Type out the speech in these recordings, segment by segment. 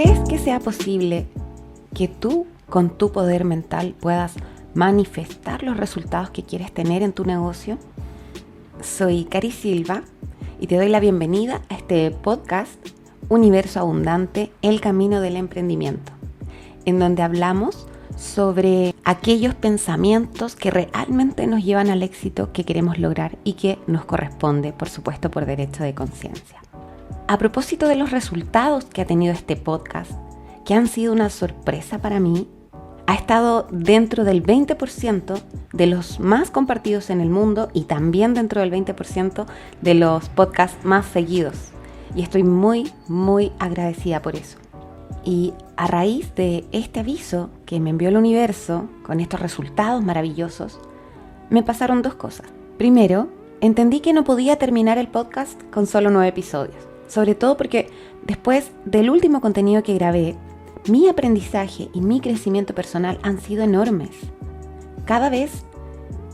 crees que sea posible que tú, con tu poder mental, puedas manifestar los resultados que quieres tener en tu negocio? Soy Cari Silva y te doy la bienvenida a este podcast Universo Abundante, el camino del emprendimiento, en donde hablamos sobre aquellos pensamientos que realmente nos llevan al éxito que queremos lograr y que nos corresponde, por supuesto, por derecho de conciencia. A propósito de los resultados que ha tenido este podcast, que han sido una sorpresa para mí, ha estado dentro del 20% de los más compartidos en el mundo y también dentro del 20% de los podcasts más seguidos. Y estoy muy agradecida por eso. Y a raíz de este aviso que me envió el universo con estos resultados maravillosos, me pasaron dos cosas. Primero, entendí que no podía terminar el podcast con solo 9 episodios. Sobre todo porque después del último contenido que grabé, mi aprendizaje y mi crecimiento personal han sido enormes. Cada vez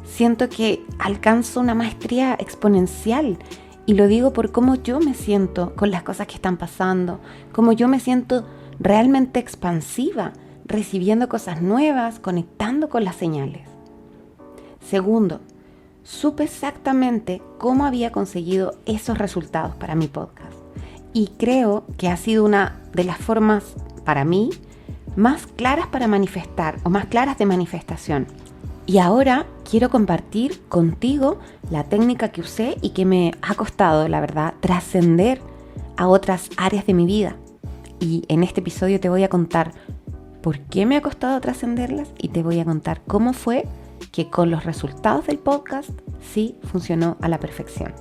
siento que alcanzo una maestría exponencial y lo digo por cómo yo me siento con las cosas que están pasando, cómo yo me siento realmente expansiva, recibiendo cosas nuevas, conectando con las señales. Segundo, supe exactamente cómo había conseguido esos resultados para mi podcast. Y creo que ha sido una de las formas, para mí, más claras para manifestar o más claras de manifestación. Y ahora quiero compartir contigo la técnica que usé y que me ha costado, la verdad, trascender a otras áreas de mi vida. Y en este episodio te voy a contar por qué me ha costado trascenderlas y te voy a contar cómo fue que con los resultados del podcast sí funcionó a la perfección.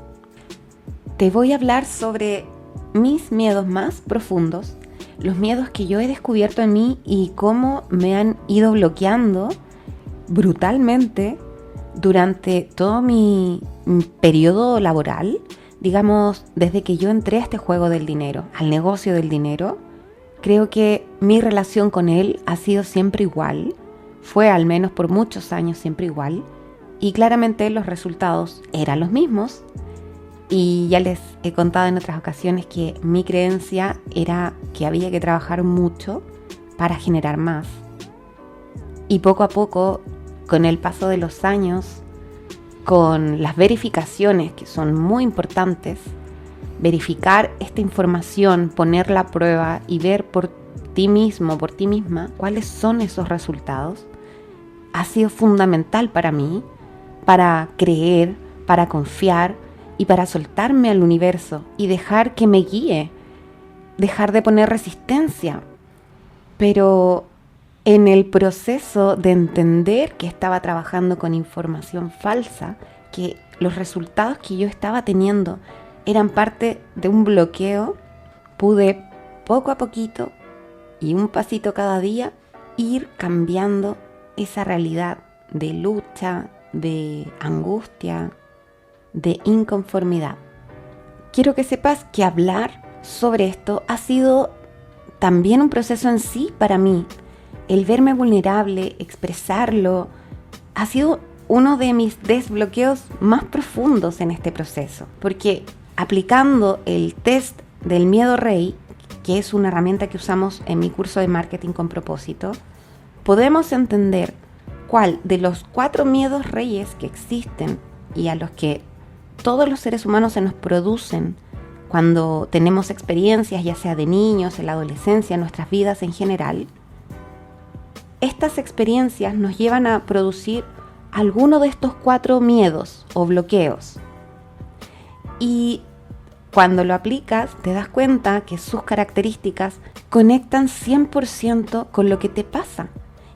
Te voy a hablar sobre mis miedos más profundos, los miedos que yo he descubierto en mí y cómo me han ido bloqueando brutalmente durante todo mi periodo laboral, digamos, desde que yo entré a este juego del dinero, al negocio del dinero. Creo que mi relación con él ha sido siempre igual, fue al menos por muchos años siempre igual, y claramente los resultados eran los mismos. Y ya les he contado en otras ocasiones que mi creencia era que había que trabajar mucho para generar más. Y poco a poco, con el paso de los años, con las verificaciones que son muy importantes, verificar esta información, ponerla a prueba y ver por ti mismo, por ti misma, cuáles son esos resultados, ha sido fundamental para mí, para creer, para confiar y para soltarme al universo y dejar que me guíe, dejar de poner resistencia. Pero en el proceso de entender que estaba trabajando con información falsa, que los resultados que yo estaba teniendo eran parte de un bloqueo, pude poco a poquito y un pasito cada día ir cambiando esa realidad de lucha, de angustia, de inconformidad. Quiero que sepas que hablar sobre esto ha sido también un proceso en sí para mí. El verme vulnerable, expresarlo, ha sido uno de mis desbloqueos más profundos en este proceso. Porque aplicando el test del miedo rey, que es una herramienta que usamos en mi curso de marketing con propósito, podemos entender cuál de los 4 miedos reyes que existen y a los que todos los seres humanos se nos producen cuando tenemos experiencias, ya sea de niños, en la adolescencia, en nuestras vidas en general. Estas experiencias nos llevan a producir alguno de estos 4 miedos o bloqueos. Y cuando lo aplicas, te das cuenta que sus características conectan 100% con lo que te pasa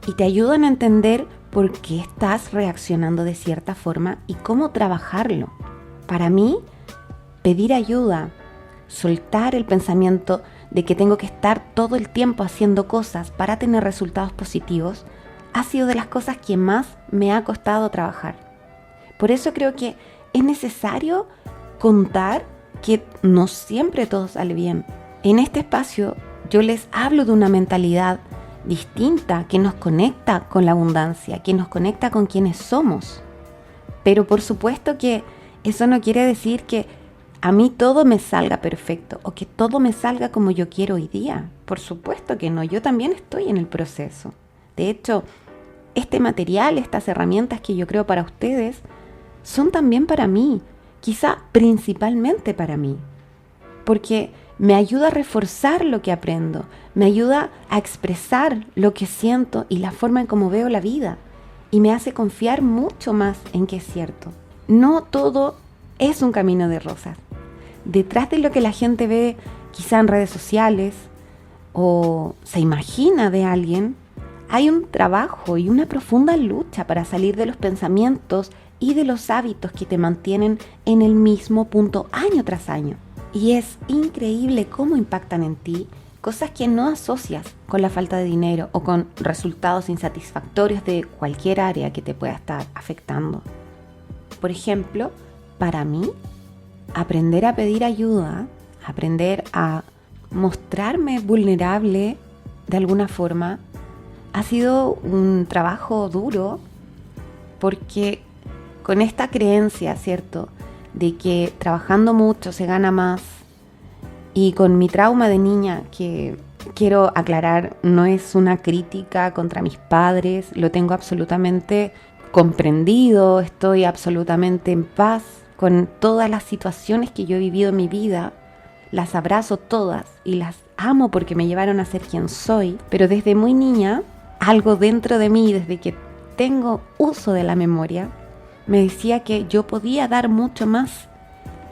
y te ayudan a entender por qué estás reaccionando de cierta forma y cómo trabajarlo. Para mí, pedir ayuda, soltar el pensamiento de que tengo que estar todo el tiempo haciendo cosas para tener resultados positivos, ha sido de las cosas que más me ha costado trabajar. Por eso creo que es necesario contar que no siempre todo sale bien. En este espacio yo les hablo de una mentalidad distinta que nos conecta con la abundancia, que nos conecta con quienes somos. Pero por supuesto que eso no quiere decir que a mí todo me salga perfecto o que todo me salga como yo quiero hoy día. Por supuesto que no, yo también estoy en el proceso. De hecho, este material, estas herramientas que yo creo para ustedes, son también para mí, quizá principalmente para mí, porque me ayuda a reforzar lo que aprendo, me ayuda a expresar lo que siento y la forma en cómo veo la vida, y me hace confiar mucho más en que es cierto. No todo es un camino de rosas. Detrás de lo que la gente ve quizá en redes sociales o se imagina de alguien, hay un trabajo y una profunda lucha para salir de los pensamientos y de los hábitos que te mantienen en el mismo punto año tras año. Y es increíble cómo impactan en ti cosas que no asocias con la falta de dinero o con resultados insatisfactorios de cualquier área que te pueda estar afectando. Por ejemplo, para mí, aprender a pedir ayuda, aprender a mostrarme vulnerable de alguna forma, ha sido un trabajo duro porque con esta creencia, ¿cierto?, de que trabajando mucho se gana más y con mi trauma de niña, que quiero aclarar, no es una crítica contra mis padres, lo tengo absolutamente comprendido, estoy absolutamente en paz con todas las situaciones que yo he vivido en mi vida, las abrazo todas y las amo porque me llevaron a ser quien soy, pero desde muy niña, algo dentro de mí, desde que tengo uso de la memoria, me decía que yo podía dar mucho más,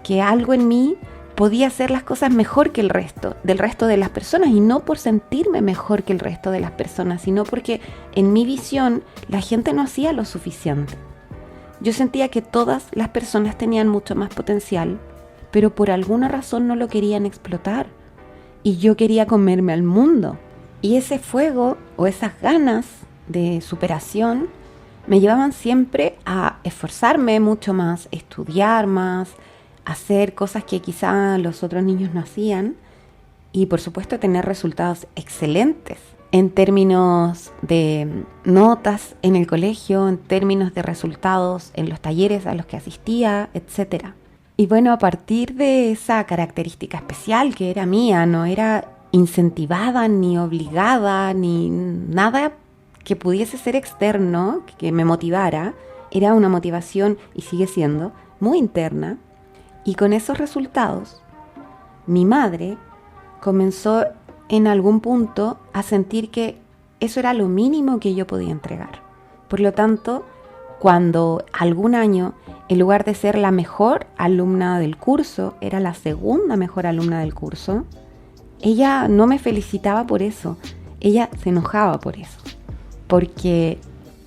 que algo en mí podía hacer las cosas mejor que del resto de las personas, y no por sentirme mejor que el resto de las personas, sino porque en mi visión la gente no hacía lo suficiente. Yo sentía que todas las personas tenían mucho más potencial, pero por alguna razón no lo querían explotar, y yo quería comerme al mundo. Y ese fuego o esas ganas de superación me llevaban siempre a esforzarme mucho más, estudiar más, hacer cosas que quizá los otros niños no hacían, y por supuesto tener resultados excelentes en términos de notas en el colegio, en términos de resultados en los talleres a los que asistía, etc. Y bueno, a partir de esa característica especial que era mía, no era incentivada ni obligada ni nada que pudiese ser externo, que me motivara, era una motivación, y sigue siendo, muy interna. Y con esos resultados, mi madre comenzó en algún punto a sentir que eso era lo mínimo que yo podía entregar. Por lo tanto, cuando algún año, en lugar de ser la mejor alumna del curso, era la segunda mejor alumna del curso, ella no me felicitaba por eso, ella se enojaba por eso, porque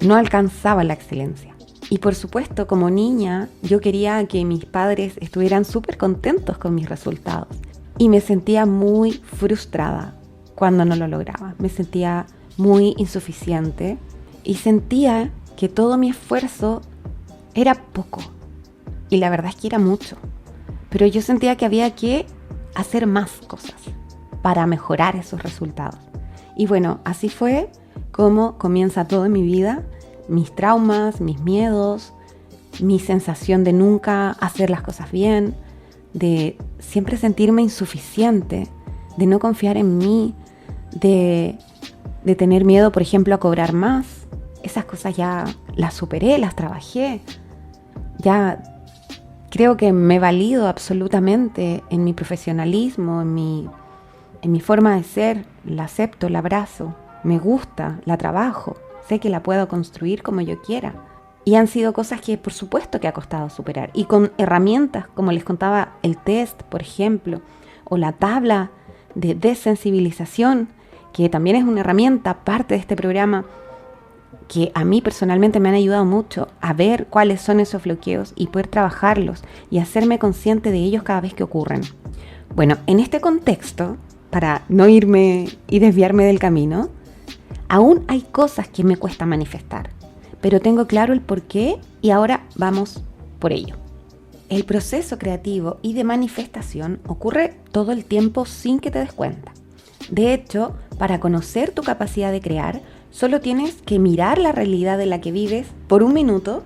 no alcanzaba la excelencia. Y por supuesto, como niña, yo quería que mis padres estuvieran súper contentos con mis resultados. Y me sentía muy frustrada cuando no lo lograba. Me sentía muy insuficiente y sentía que todo mi esfuerzo era poco. Y la verdad es que era mucho. Pero yo sentía que había que hacer más cosas para mejorar esos resultados. Y bueno, así fue como comienza todo en mi vida. Mis traumas, mis miedos, mi sensación de nunca hacer las cosas bien, de siempre sentirme insuficiente, de no confiar en mí, de tener miedo, por ejemplo, a cobrar más. Esas cosas ya las superé, las trabajé. Ya creo que me he valido absolutamente en mi profesionalismo, en mi forma de ser. La acepto, la abrazo, me gusta, la trabajo. Sé que la puedo construir como yo quiera. Y han sido cosas que por supuesto que ha costado superar. Y con herramientas, como les contaba, el test, por ejemplo, o la tabla de desensibilización, que también es una herramienta, parte de este programa, que a mí personalmente me han ayudado mucho a ver cuáles son esos bloqueos y poder trabajarlos y hacerme consciente de ellos cada vez que ocurren. Bueno, en este contexto, para no irme y desviarme del camino, aún hay cosas que me cuesta manifestar, pero tengo claro el porqué y ahora vamos por ello. El proceso creativo y de manifestación ocurre todo el tiempo sin que te des cuenta. De hecho, para conocer tu capacidad de crear, solo tienes que mirar la realidad en la que vives por un minuto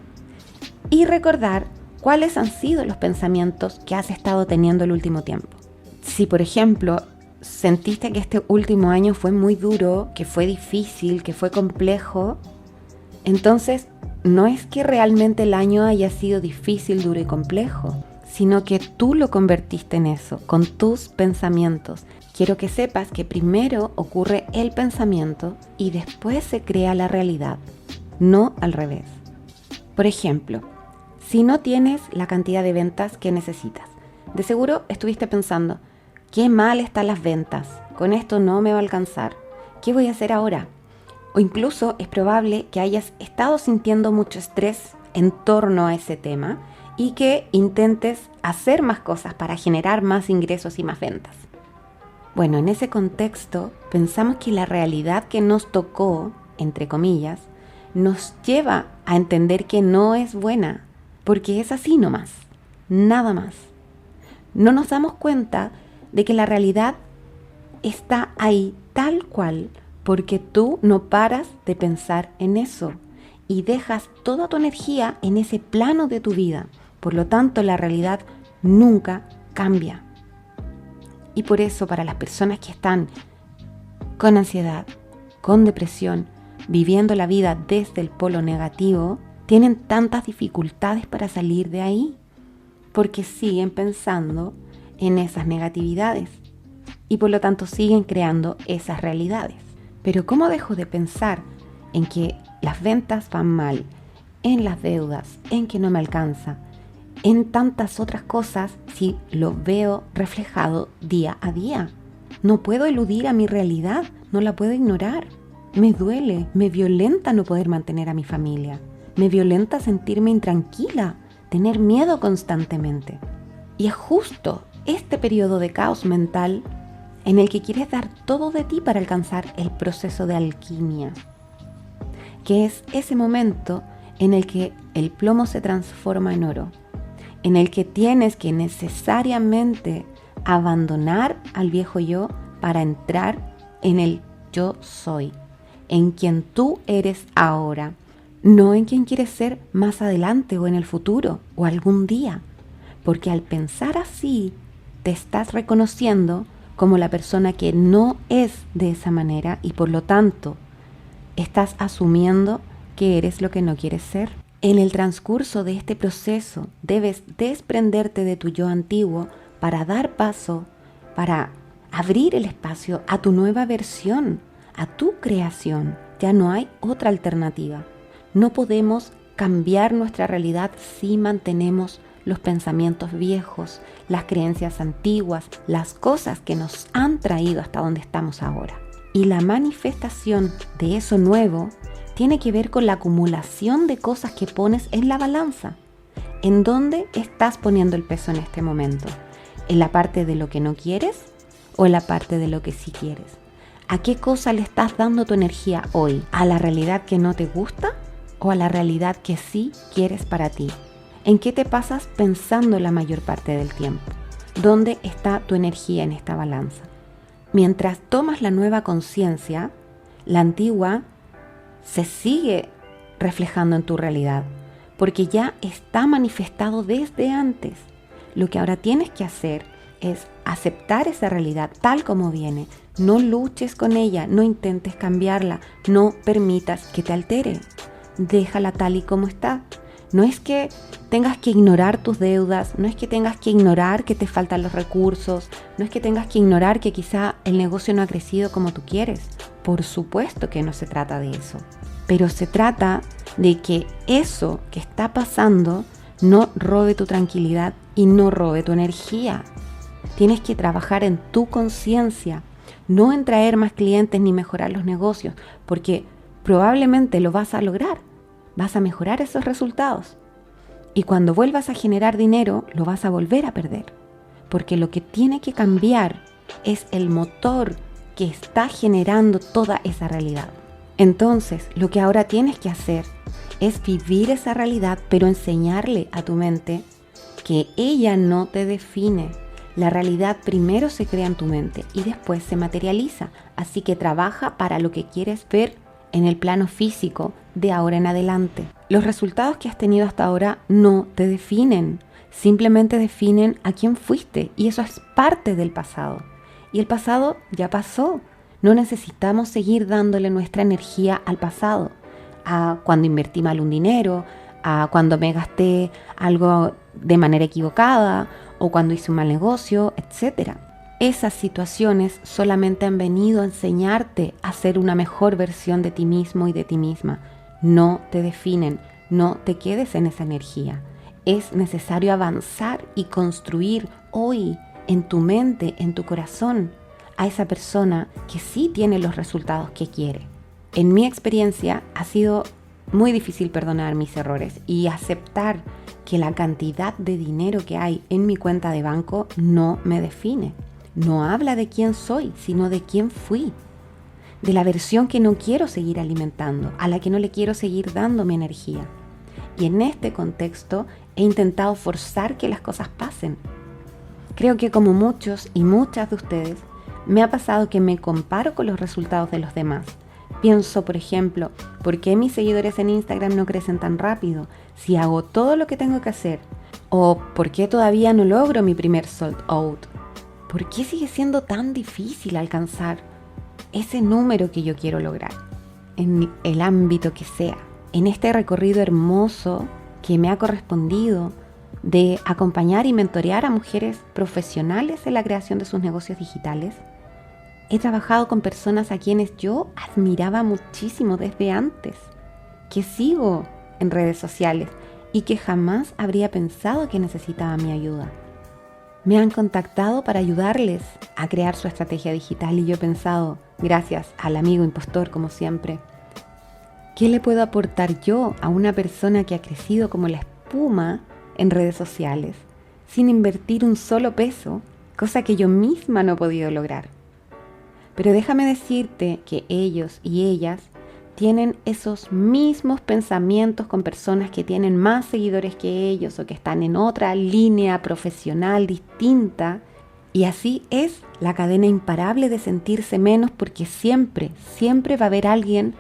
y recordar ¿Cuáles han sido los pensamientos que has estado teniendo el último tiempo? Si, por ejemplo, sentiste que este último año fue muy duro, que fue difícil, que fue complejo, entonces no es que realmente el año haya sido difícil, duro y complejo, sino que tú lo convertiste en eso, con tus pensamientos. Quiero que sepas que primero ocurre el pensamiento y después se crea la realidad, no al revés. Por ejemplo, si no tienes la cantidad de ventas que necesitas, de seguro estuviste pensando, qué mal están las ventas, con esto no me va a alcanzar, ¿qué voy a hacer ahora? O incluso es probable que hayas estado sintiendo mucho estrés en torno a ese tema y que intentes hacer más cosas para generar más ingresos y más ventas. Bueno, en ese contexto pensamos que la realidad que nos tocó, entre comillas, nos lleva a entender que no es buena, porque es así nomás, nada más. No nos damos cuenta de que la realidad está ahí tal cual, porque tú no paras de pensar en eso y dejas toda tu energía en ese plano de tu vida. Por lo tanto, la realidad nunca cambia. Y por eso, para las personas que están con ansiedad, con depresión, viviendo la vida desde el polo negativo, tienen tantas dificultades para salir de ahí, porque siguen pensando en esas negatividades y por lo tanto siguen creando esas realidades. Pero ¿cómo dejo de pensar en que las ventas van mal, en las deudas, en que no me alcanza, en tantas otras cosas si lo veo reflejado día a día? No puedo eludir a mi realidad, no la puedo ignorar. Me duele, me violenta no poder mantener a mi familia. Me violenta sentirme intranquila, tener miedo constantemente. Y es justo este periodo de caos mental en el que quieres dar todo de ti para alcanzar el proceso de alquimia, que es ese momento en el que el plomo se transforma en oro, en el que tienes que necesariamente abandonar al viejo yo para entrar en el yo soy, en quien tú eres ahora, no en quien quieres ser más adelante o en el futuro o algún día, porque al pensar así te estás reconociendo como la persona que no es de esa manera y por lo tanto estás asumiendo que eres lo que no quieres ser. En el transcurso de este proceso debes desprenderte de tu yo antiguo para dar paso, para abrir el espacio a tu nueva versión, a tu creación. Ya no hay otra alternativa. No podemos cambiar nuestra realidad si mantenemos los pensamientos viejos, las creencias antiguas, las cosas que nos han traído hasta donde estamos ahora. Y la manifestación de eso nuevo tiene que ver con la acumulación de cosas que pones en la balanza. ¿En dónde estás poniendo el peso en este momento? ¿En la parte de lo que no quieres o en la parte de lo que sí quieres? ¿A qué cosa le estás dando tu energía hoy? ¿A la realidad que no te gusta o a la realidad que sí quieres para ti? ¿En qué te pasas pensando la mayor parte del tiempo? ¿Dónde está tu energía en esta balanza? Mientras tomas la nueva conciencia, la antigua se sigue reflejando en tu realidad, porque ya está manifestado desde antes. Lo que ahora tienes que hacer es aceptar esa realidad tal como viene. No luches con ella, no intentes cambiarla, no permitas que te altere. Déjala tal y como está. No es que tengas que ignorar tus deudas, no es que tengas que ignorar que te faltan los recursos, no es que tengas que ignorar que quizá el negocio no ha crecido como tú quieres. Por supuesto que no se trata de eso, pero se trata de que eso que está pasando no robe tu tranquilidad y no robe tu energía. Tienes que trabajar en tu conciencia, no en traer más clientes ni mejorar los negocios, porque probablemente lo vas a lograr. Vas a mejorar esos resultados y cuando vuelvas a generar dinero lo vas a volver a perder, porque lo que tiene que cambiar es el motor que está generando toda esa realidad. Entonces, lo que ahora tienes que hacer es vivir esa realidad, pero enseñarle a tu mente que ella no te define. La realidad primero se crea en tu mente y después se materializa, así que trabaja para lo que quieres ver en el plano físico de ahora en adelante. Los resultados que has tenido hasta ahora no te definen, simplemente definen a quién fuiste y eso es parte del pasado. Y el pasado ya pasó. No necesitamos seguir dándole nuestra energía al pasado, a cuando invertí mal un dinero, a cuando me gasté algo de manera equivocada o cuando hice un mal negocio, etc. Esas situaciones solamente han venido a enseñarte a ser una mejor versión de ti mismo y de ti misma. No te definen, no te quedes en esa energía. Es necesario avanzar y construir hoy en tu mente, en tu corazón, a esa persona que sí tiene los resultados que quiere. En mi experiencia ha sido muy difícil perdonar mis errores y aceptar que la cantidad de dinero que hay en mi cuenta de banco no me define. No habla de quién soy, sino de quién fui. De la versión que no quiero seguir alimentando, a la que no le quiero seguir dando mi energía. Y en este contexto he intentado forzar que las cosas pasen. Creo que como muchos y muchas de ustedes, me ha pasado que me comparo con los resultados de los demás. Pienso, por ejemplo, ¿por qué mis seguidores en Instagram no crecen tan rápido si hago todo lo que tengo que hacer? ¿O por qué todavía no logro mi primer sold out? ¿Por qué sigue siendo tan difícil alcanzar ese número que yo quiero lograr? En el ámbito que sea, en este recorrido hermoso que me ha correspondido de acompañar y mentorear a mujeres profesionales en la creación de sus negocios digitales, he trabajado con personas a quienes yo admiraba muchísimo desde antes, que sigo en redes sociales y que jamás habría pensado que necesitaba mi ayuda. Me han contactado para ayudarles a crear su estrategia digital y yo he pensado, gracias al amigo impostor como siempre, ¿qué le puedo aportar yo a una persona que ha crecido como la espuma en redes sociales sin invertir un solo peso, cosa que yo misma no he podido lograr? Pero déjame decirte que ellos y ellas tienen esos mismos pensamientos con personas que tienen más seguidores que ellos o que están en otra línea profesional distinta. Y así es la cadena imparable de sentirse menos porque siempre va a haber alguien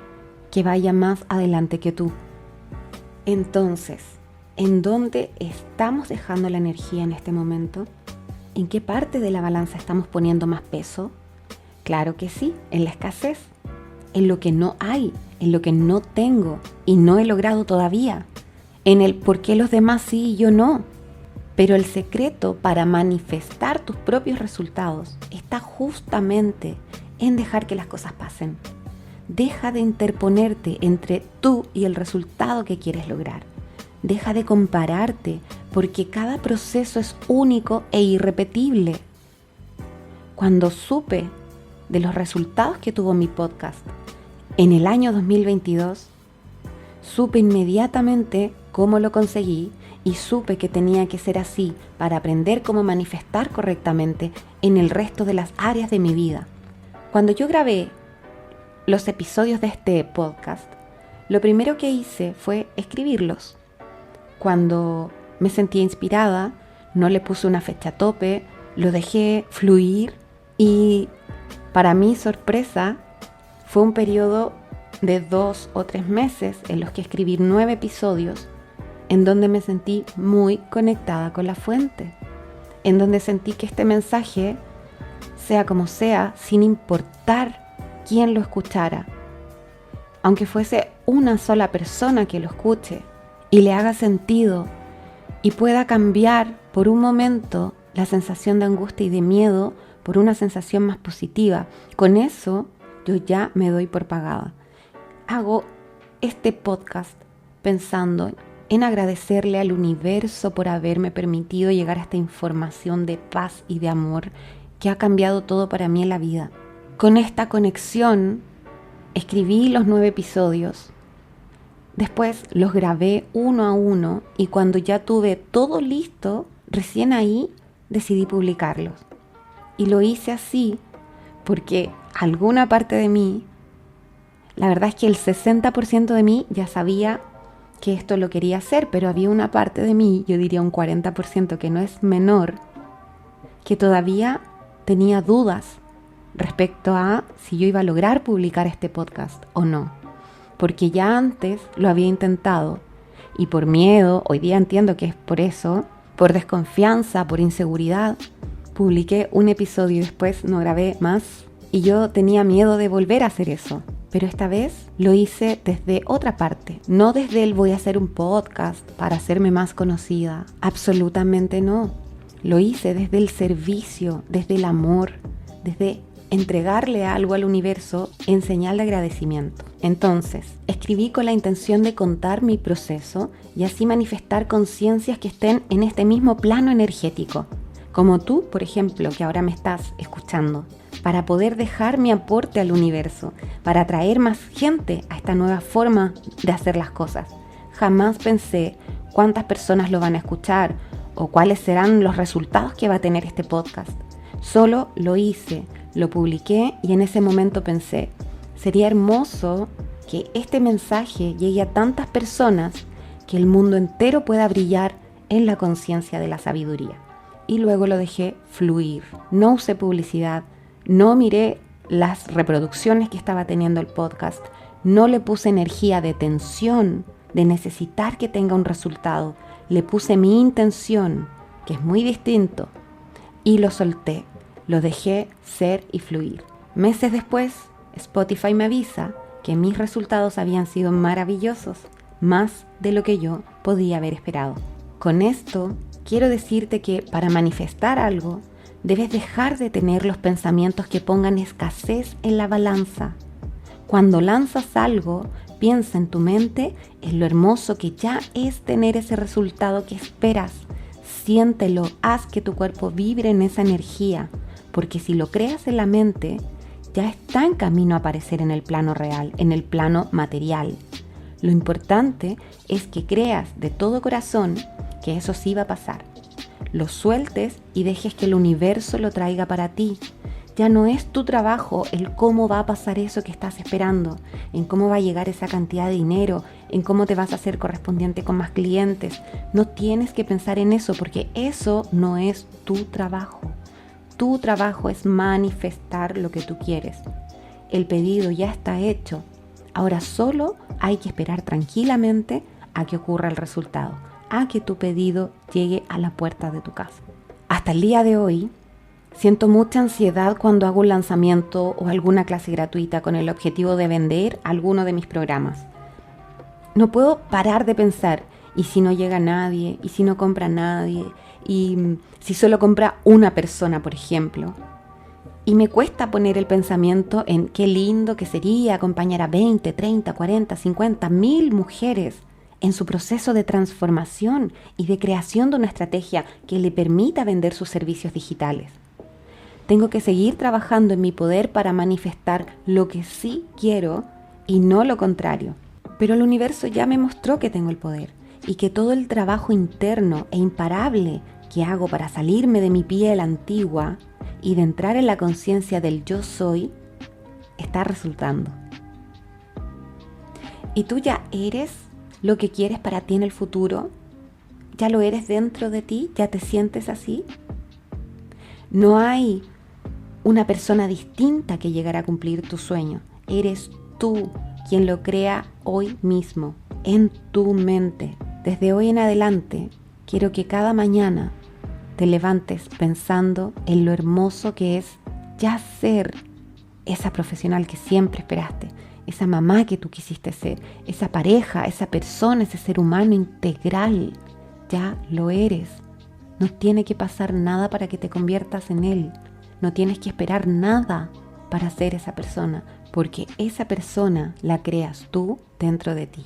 que vaya más adelante que tú. Entonces, ¿en dónde estamos dejando la energía en este momento? ¿En qué parte de la balanza estamos poniendo más peso? Claro que sí, en la escasez, en lo que no hay, en lo que no tengo y no he logrado todavía, en el por qué los demás sí y yo no. Pero el secreto para manifestar tus propios resultados está justamente en dejar que las cosas pasen. Deja de interponerte entre tú y el resultado que quieres lograr. Deja de compararte porque cada proceso es único e irrepetible. Cuando supe de los resultados que tuvo mi podcast en el año 2022, supe inmediatamente cómo lo conseguí y supe que tenía que ser así para aprender cómo manifestar correctamente en el resto de las áreas de mi vida. Cuando yo grabé los episodios de este podcast, lo primero que hice fue escribirlos. Cuando me sentía inspirada, no le puse una fecha tope, lo dejé fluir y para mi sorpresa fue un periodo de 2 o 3 meses en los que escribí 9 episodios en donde me sentí muy conectada con la fuente, en donde sentí que este mensaje, sea como sea, sin importar quién lo escuchara, aunque fuese una sola persona que lo escuche y le haga sentido y pueda cambiar por un momento la sensación de angustia y de miedo por una sensación más positiva, con eso yo ya me doy por pagada. Hago este podcast pensando en agradecerle al universo por haberme permitido llegar a esta información de paz y de amor que ha cambiado todo para mí en la vida. Con esta conexión escribí los 9 episodios, después los grabé uno a uno y cuando ya tuve todo listo, recién ahí decidí publicarlos. Y lo hice así porque alguna parte de mí, la verdad es que el 60% de mí ya sabía que esto lo quería hacer, pero había una parte de mí, yo diría un 40% que no es menor, que todavía tenía dudas respecto a si yo iba a lograr publicar este podcast o no. porque ya antes lo había intentado y por miedo, hoy día entiendo que es por eso, por desconfianza, por inseguridad, publiqué un episodio y después no grabé más y yo tenía miedo de volver a hacer eso. Pero esta vez lo hice desde otra parte, no desde el voy a hacer un podcast para hacerme más conocida, absolutamente no. Lo hice desde el servicio, desde el amor, desde entregarle algo al universo en señal de agradecimiento. Entonces, escribí con la intención de contar mi proceso y así manifestar conciencias que estén en este mismo plano energético, como tú, por ejemplo, que ahora me estás escuchando, para poder dejar mi aporte al universo, para atraer más gente a esta nueva forma de hacer las cosas. Jamás pensé cuántas personas lo van a escuchar o cuáles serán los resultados que va a tener este podcast. Solo lo hice, lo publiqué y en ese momento pensé, sería hermoso que este mensaje llegue a tantas personas que el mundo entero pueda brillar en la conciencia de la sabiduría. Y luego lo dejé fluir. No usé publicidad, no miré las reproducciones que estaba teniendo el podcast, no le puse energía de tensión, de necesitar que tenga un resultado. Le puse mi intención, que es muy distinto, y lo solté. Lo dejé ser y fluir. Meses después, Spotify me avisa que mis resultados habían sido maravillosos, más de lo que yo podía haber esperado. Con esto, quiero decirte que para manifestar algo, debes dejar de tener los pensamientos que pongan escasez en la balanza. Cuando lanzas algo, piensa en tu mente en lo hermoso que ya es tener ese resultado que esperas. Siéntelo, haz que tu cuerpo vibre en esa energía, porque si lo creas en la mente, ya está en camino a aparecer en el plano real, en el plano material. Lo importante es que creas de todo corazón que eso sí va a pasar. Lo sueltes y dejes que el universo lo traiga para ti. Ya no es tu trabajo el cómo va a pasar eso que estás esperando, en cómo va a llegar esa cantidad de dinero, en cómo te vas a hacer correspondiente con más clientes. No tienes que pensar en eso porque eso no es tu trabajo. Tu trabajo es manifestar lo que tú quieres. El pedido ya está hecho. Ahora solo hay que esperar tranquilamente a que ocurra el resultado, a que tu pedido llegue a la puerta de tu casa. Hasta el día de hoy, siento mucha ansiedad cuando hago un lanzamiento o alguna clase gratuita con el objetivo de vender alguno de mis programas. No puedo parar de pensar, ¿y si no llega nadie? ¿Y si no compra nadie? ¿Y si solo compra una persona, por ejemplo? Y me cuesta poner el pensamiento en qué lindo que sería acompañar a 20, 30, 40, 50, 1000 mujeres en su proceso de transformación y de creación de una estrategia que le permita vender sus servicios digitales. Tengo que seguir trabajando en mi poder para manifestar lo que sí quiero y no lo contrario. Pero el universo ya me mostró que tengo el poder y que todo el trabajo interno e imparable que hago para salirme de mi piel antigua y de entrar en la conciencia del yo soy, está resultando. ¿Y tú ya eres lo que quieres para ti en el futuro? ¿Ya lo eres dentro de ti? ¿Ya te sientes así? No hay una persona distinta que llegará a cumplir tu sueño. Eres tú quien lo crea hoy mismo, en tu mente. Desde hoy en adelante, quiero que cada mañana te levantes pensando en lo hermoso que es ya ser esa profesional que siempre esperaste, esa mamá que tú quisiste ser, esa pareja, esa persona, ese ser humano integral. Ya lo eres. No tiene que pasar nada para que te conviertas en él. No tienes que esperar nada para ser esa persona, porque esa persona la creas tú dentro de ti.